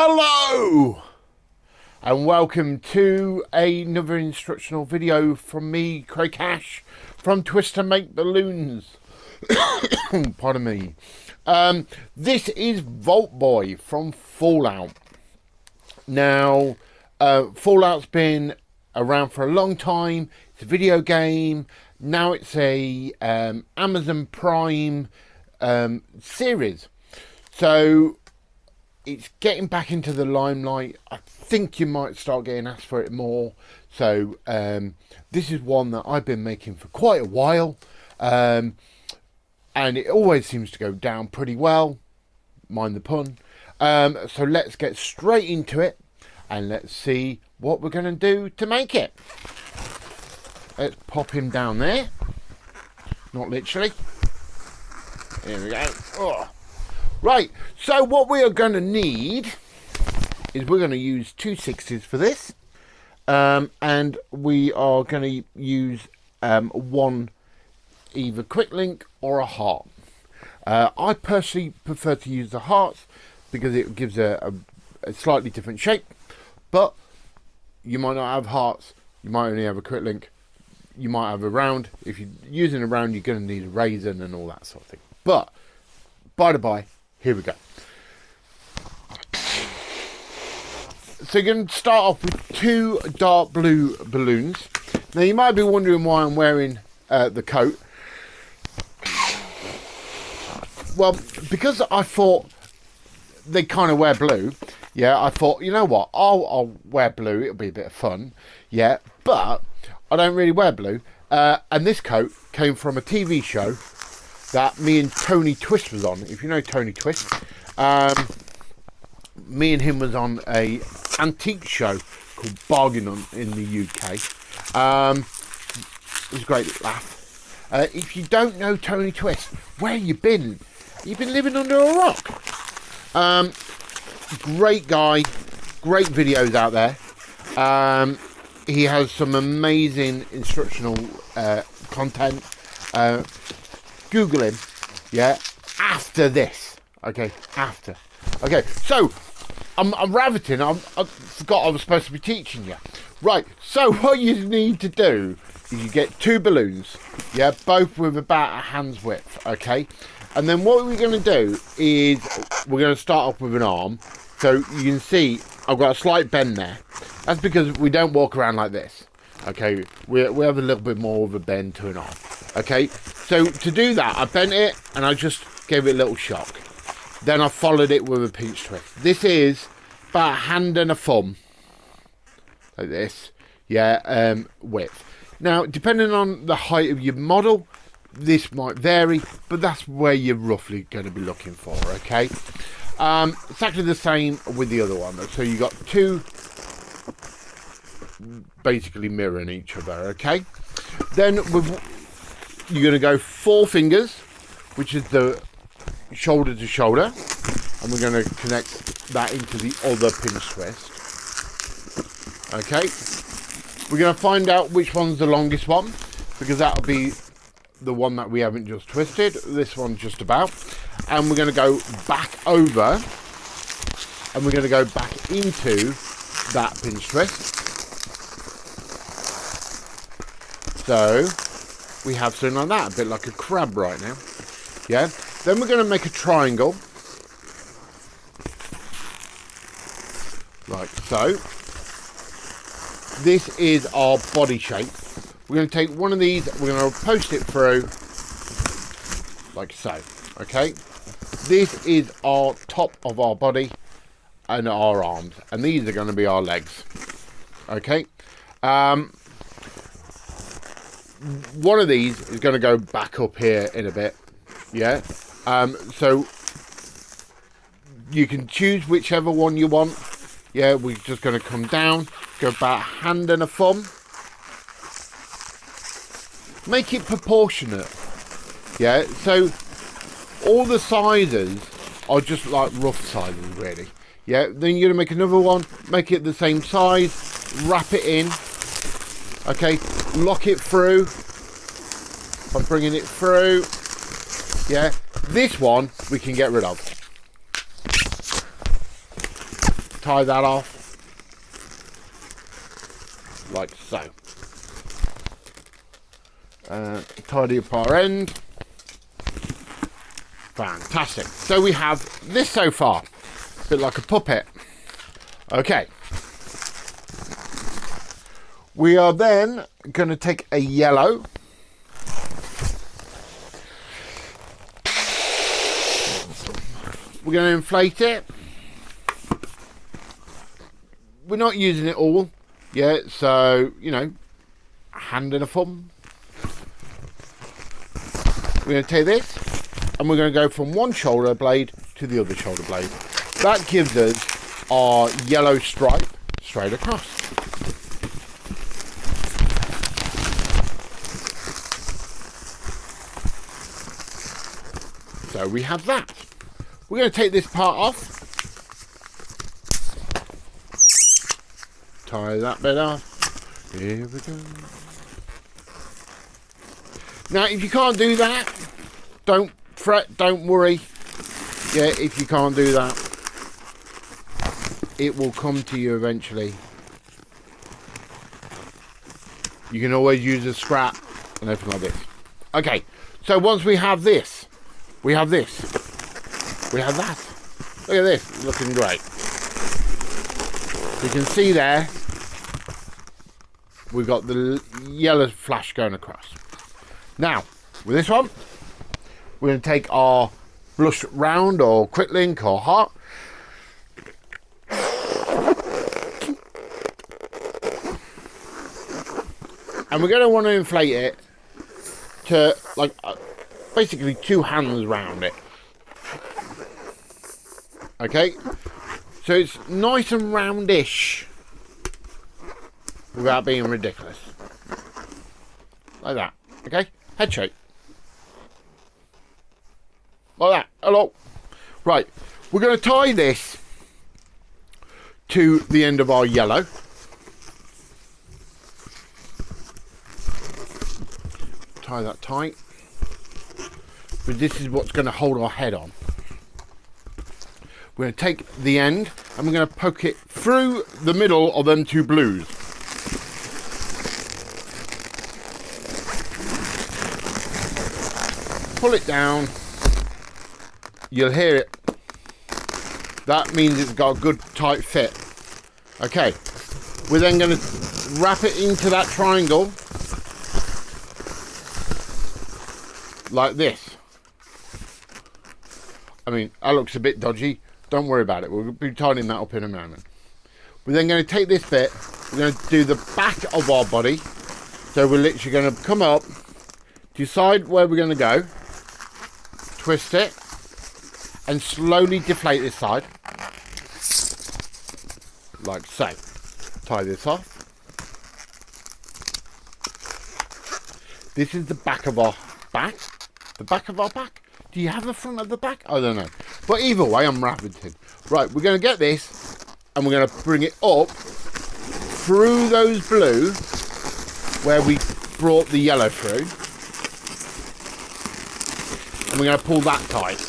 Hello and welcome to another instructional video from me, Craig Cash, from Twister Make Balloons. Pardon me. This is Vault Boy from Fallout. Now, Fallout's been around for a long time. It's a video game. Now it's a Amazon Prime series. So it's getting back into the limelight. I think you might start getting asked for it more. So this is one that I've been making for quite a while. And it always seems to go down pretty well. Mind the pun. So let's get straight into it. And let's see what we're going to do to make it. Let's pop him down there. Not literally. There we go. Oh. Right, so what we are going to need is we're going to use 2 6s for this. And we are going to use one either quick link or a heart. I personally prefer to use the hearts because it gives a slightly different shape. But you might not have hearts, you might only have a quick link, you might have a round. If you're using a round, you're going to need a raisin and all that sort of thing. But, by the by, here we go. So you're going to start off with 2 dark blue balloons. Now you might be wondering why I'm wearing the coat. Well, because I thought they kind of wear blue. Yeah, I thought, you know what, I'll wear blue, it'll be a bit of fun. Yeah, but I don't really wear blue. And this coat came from a TV show that me and Tony Twist was on. If you know Tony Twist, me and him was on a antique show called Bargain Hunt in the UK. It was a great laugh. If you don't know Tony Twist, where you been? You've been living under a rock. Great guy, great videos out there. He has some amazing instructional content. Google him, yeah, after this. Okay, after. Okay, so I'm rabbiting. I forgot I was supposed to be teaching you. Right, so what you need to do is you get 2 balloons, yeah, both with about a hand's width, okay? And then what we're going to do is we're going to start off with an arm. So you can see I've got a slight bend there. That's because we don't walk around like this. Okay, we have a little bit more of a bend to an arm. Okay, so to do that, I bent it and I just gave it a little shock. Then I followed it with a pinch twist. This is about a hand and a thumb, like this, yeah, width. Now, depending on the height of your model, this might vary, but that's where you're roughly going to be looking for, okay? Exactly the same with the other one. So you got 2 basically mirroring each other, okay? Then you're going to go 4 fingers, which is the shoulder to shoulder, and we're going to connect that into the other pinch twist. Okay, we're going to find out which one's the longest one, because that'll be the one that we haven't just twisted. This one just about. And we're going to go back over, and we're going to go back into that pinch twist. So we have something like that, a bit like a crab right now. Yeah. Then we're going to make a triangle, like so. This is our body shape. We're going to take one of these, we're going to post it through, like so. Okay. This is our top of our body and our arms, and these are going to be our legs. Okay. One of these is going to go back up here in a bit. Yeah. So you can choose whichever one you want. Yeah, we're just going to come down, go about a hand and a thumb. Make it proportionate. Yeah, so all the sizes are just like rough sizes, really. Yeah, then you're going to make another one, make it the same size, wrap it in. Okay, lock it through. I'm bringing it through. Yeah, this one we can get rid of. tie that off like so. Tidy up our end. Fantastic. So we have this so far, a bit like a puppet. Okay. We are then going to take a yellow. We're going to inflate it. We're not using it all yet, so, you know, a hand and a thumb. We're going to take this and we're going to go from one shoulder blade to the other shoulder blade. That gives us our yellow stripe straight across. So we have that. We're going to take this part off. Tie that bit off. Here we go. Now, if you can't do that, don't fret, don't worry. Yeah, if you can't do that, it will come to you eventually. You can always use a scrap and everything like this. Okay, so once we have this, we have this, we have that. Look at this, looking great. You can see there, we've got the yellow flash going across. Now, with this one, we're going to take our blush round or quick link or heart. And we're going to want to inflate it to like basically 2 hands round it. Okay, so it's nice and roundish without being ridiculous. Like that, okay? Head shape. Like that. Hello. Right, we're going to tie this to the end of our yellow. Tie that tight. But this is what's going to hold our head on. We're going to take the end and we're going to poke it through the middle of them 2 blues. Pull it down. You'll hear it. That means it's got a good tight fit. Okay. We're then going to wrap it into that triangle like this. I mean, that looks a bit dodgy. Don't worry about it. We'll be tidying that up in a moment. We're then going to take this bit. We're going to do the back of our body. So we're literally going to come up, decide where we're going to go, twist it, and slowly deflate this side. Like so. Tie this off. This is the back of our back. The back of our back. Do you have the front of the back? I don't know. But either way, I'm rabbiting. Right, we're going to get this and we're going to bring it up through those blue where we brought the yellow through. And we're going to pull that tight.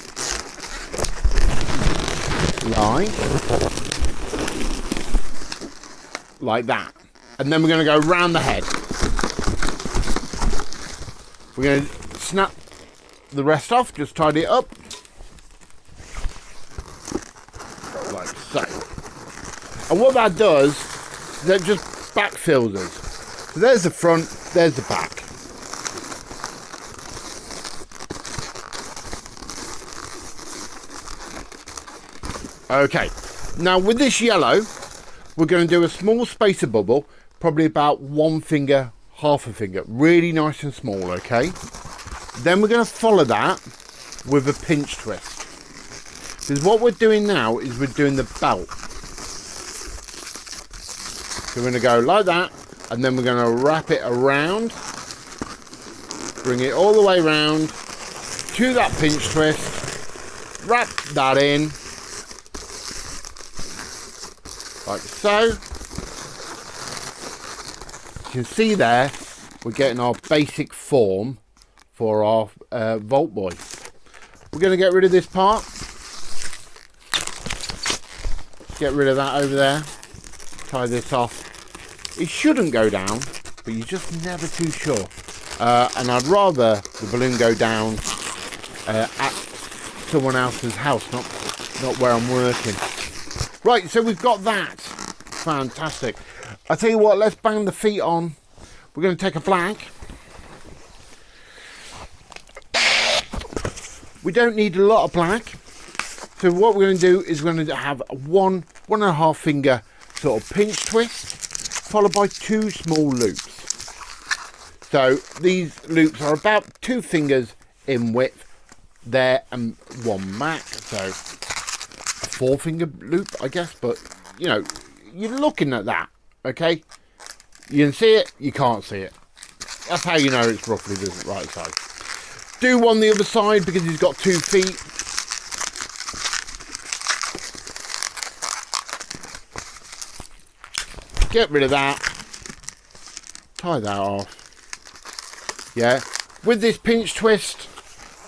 Like that. And then we're going to go round the head. We're going to snap the rest off, just tidy it up. Like so. And what that does is that just backfills us. So there's the front, there's the back. Okay, now with this yellow, we're going to do a small spacer bubble, probably about 1 finger, half a finger, really nice and small, okay? Then we're going to follow that with a pinch twist. Because what we're doing now is we're doing the belt. So we're going to go like that, and then we're going to wrap it around, bring it all the way around to that pinch twist, wrap that in, like so. You can see there, we're getting our basic form for our Vault Boy. We're going to get rid of this part. Get rid of that over there. Tie this off. It shouldn't go down, but you're just never too sure. And I'd rather the balloon go down at someone else's house, not where I'm working. Right, so we've got that. Fantastic. I'll tell you what, let's bang the feet on. We're going to take a black. We don't need a lot of black. So what we're going to do is we're going to have a 1.5 finger sort of pinch twist, followed by 2 small loops. So these loops are about 2 fingers in width there and 1 back. So a 4 finger loop, I guess, but you know, you're looking at that, okay? You can see it, you can't see it. That's how you know it's roughly the right size. Do one the other side because he's got 2 feet. Get rid of that. Tie that off. Yeah. With this pinch twist,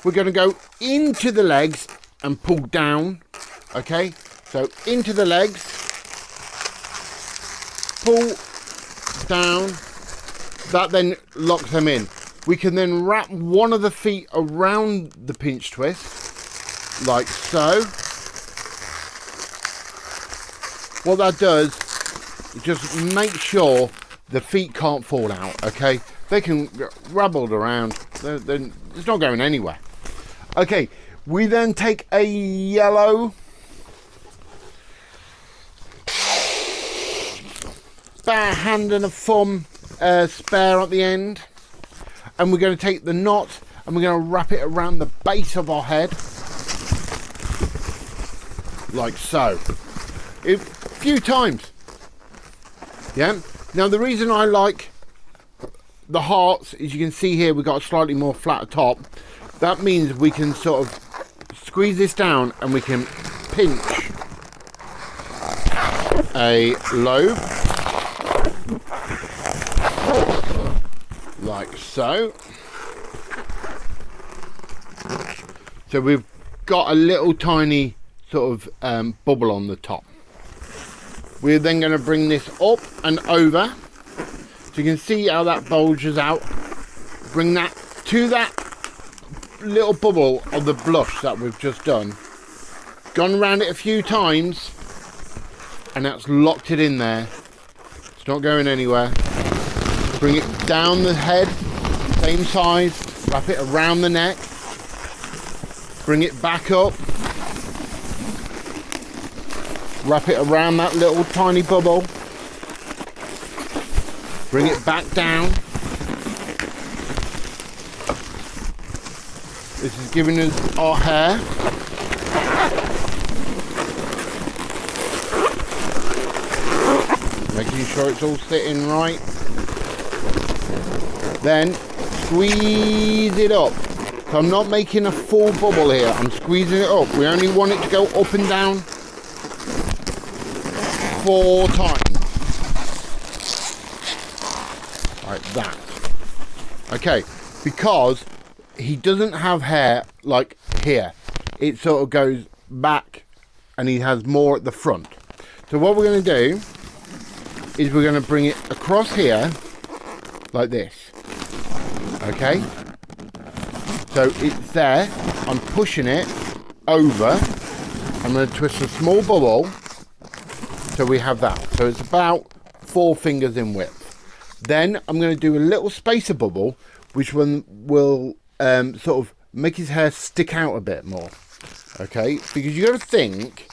we're going to go into the legs and pull down. Okay. So into the legs. Pull down. That then locks them in. We can then wrap one of the feet around the pinch twist. Like so. What that does, just make sure the feet can't fall out, okay? They can get rabbled around. It's not going anywhere. Okay, we then take a yellow, about a hand and a thumb spare at the end, and we're going to take the knot and we're going to wrap it around the base of our head, like so. A few times. Yeah. Now the reason I like the hearts is, you can see here we've got a slightly more flatter top. That means we can sort of squeeze this down and we can pinch a lobe like so. So we've got a little tiny sort of bubble on the top. We're then going to bring this up and over, so you can see how that bulges out. Bring that to that little bubble of the blush that we've just done. Gone around it a few times, and that's locked it in there. It's not going anywhere. Bring it down the head, same size. Wrap it around the neck. Bring it back up. Wrap it around that little tiny bubble. Bring it back down. This is giving us our hair. Making sure it's all sitting right. Then squeeze it up. So I'm not making a full bubble here. I'm squeezing it up. We only want it to go up and down 4 times. Like that. Okay, because he doesn't have hair like here. It sort of goes back and he has more at the front. So what we're going to do is we're going to bring it across here like this. Okay, so it's there. I'm pushing it over. I'm going to twist a small bubble. So we have that. So it's about 4 fingers in width. Then I'm going to do a little spacer bubble, which one will sort of make his hair stick out a bit more. Okay, because you got to think,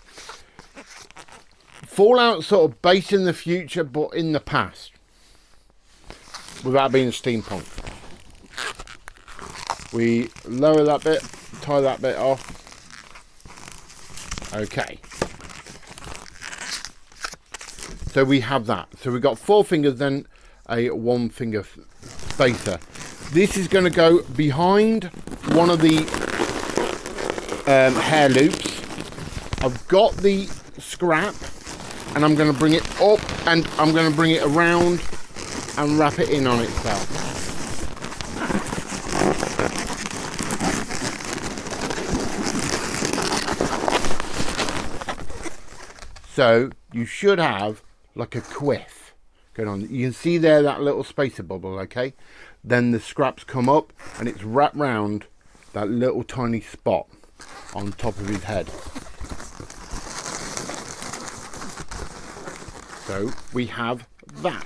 Fallout sort of based in the future, but in the past, without being steampunk. We lower that bit, tie that bit off. Okay. So we have that. So we've got 4 fingers, then a 1 finger spacer. This is going to go behind one of the hair loops. I've got the scrap, and I'm going to bring it up, and I'm going to bring it around and wrap it in on itself. So you should have like a quiff going on. You can see there that little spacer bubble, okay? Then the scraps come up and it's wrapped round that little tiny spot on top of his head. So we have that.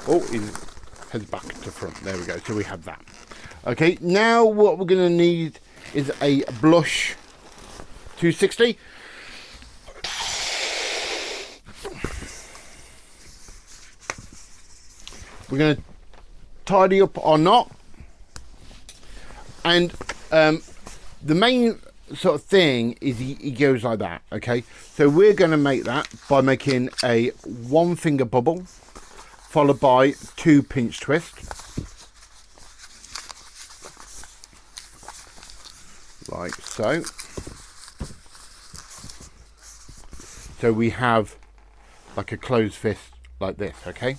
Oh, his head's back to front. There we go. So we have that. Okay, now what we're going to need is a blush 260. We're going to tidy up our knot, and the main sort of thing is he goes like that. Okay, so we're going to make that by making a 1 finger bubble followed by 2 pinch twists, like so. So we have like a closed fist like this. Okay,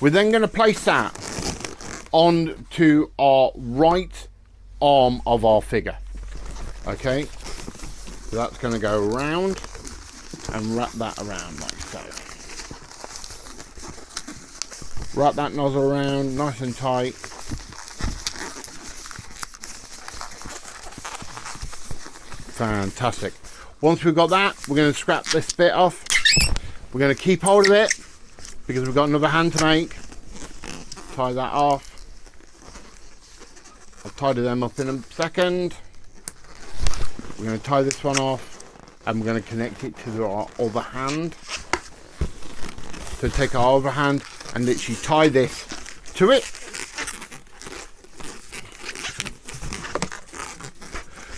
we're then going to place that onto our right arm of our figure. Okay, so that's going to go around and wrap that around like so. Wrap that nozzle around nice and tight. Fantastic. Once we've got that, we're going to scrap this bit off. We're going to keep hold of it because we've got another hand to make. Tie that off. I'll tidy them up in a second. We're going to tie this one off and we're going to connect it to our other hand. So take our other hand and literally tie this to it.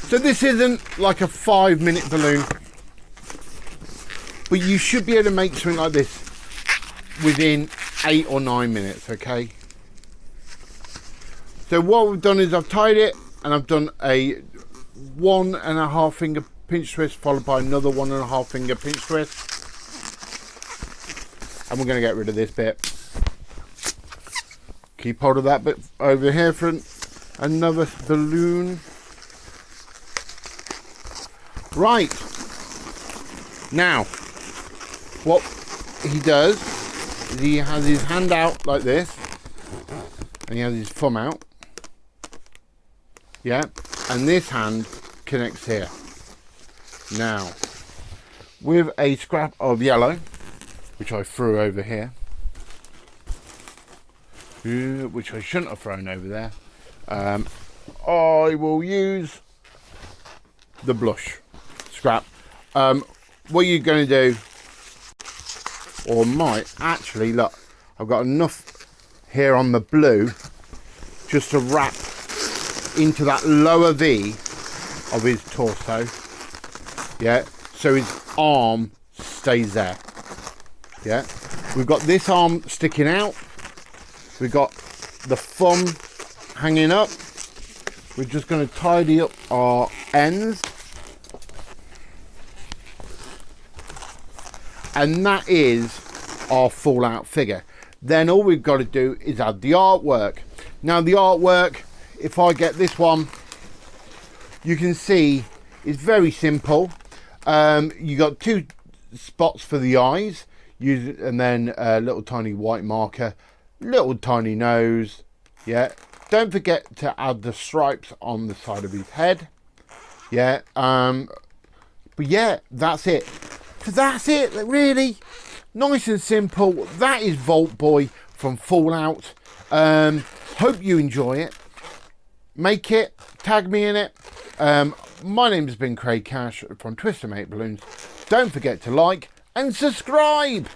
So this isn't like a 5-minute balloon, but you should be able to make something like this within 8 or 9 minutes, okay? So what we've done is I've tied it and I've done a 1.5 finger pinch twist followed by another 1.5 finger pinch twist. And we're going to get rid of this bit. Keep hold of that bit over here for another balloon. Right. Now, what he does is he has his hand out like this. And he has his thumb out. Yeah. And this hand connects here. Now, with a scrap of yellow, which I threw over here, which I shouldn't have thrown over there, I will use the blush scrap. What you're going to do, or might actually, look, I've got enough here on the blue just to wrap into that lower V of his torso. Yeah, so his arm stays there. Yeah, we've got this arm sticking out, we've got the thumb hanging up. We're just going to tidy up our ends, and that is our full out figure. Then all we've got to do is add the artwork. Now the artwork, if I get this one, you can see it's very simple. You got 2 spots for the eyes, and then a little tiny white marker, little tiny nose. Yeah, don't forget to add the stripes on the side of his head. Yeah, but yeah, that's it. So that's it, really. Nice and simple. That is Vault Boy from Fallout. Hope you enjoy it. Make it, tag me in it. My name has been Craig Cash from Twister Make Balloons. Don't forget to like and subscribe.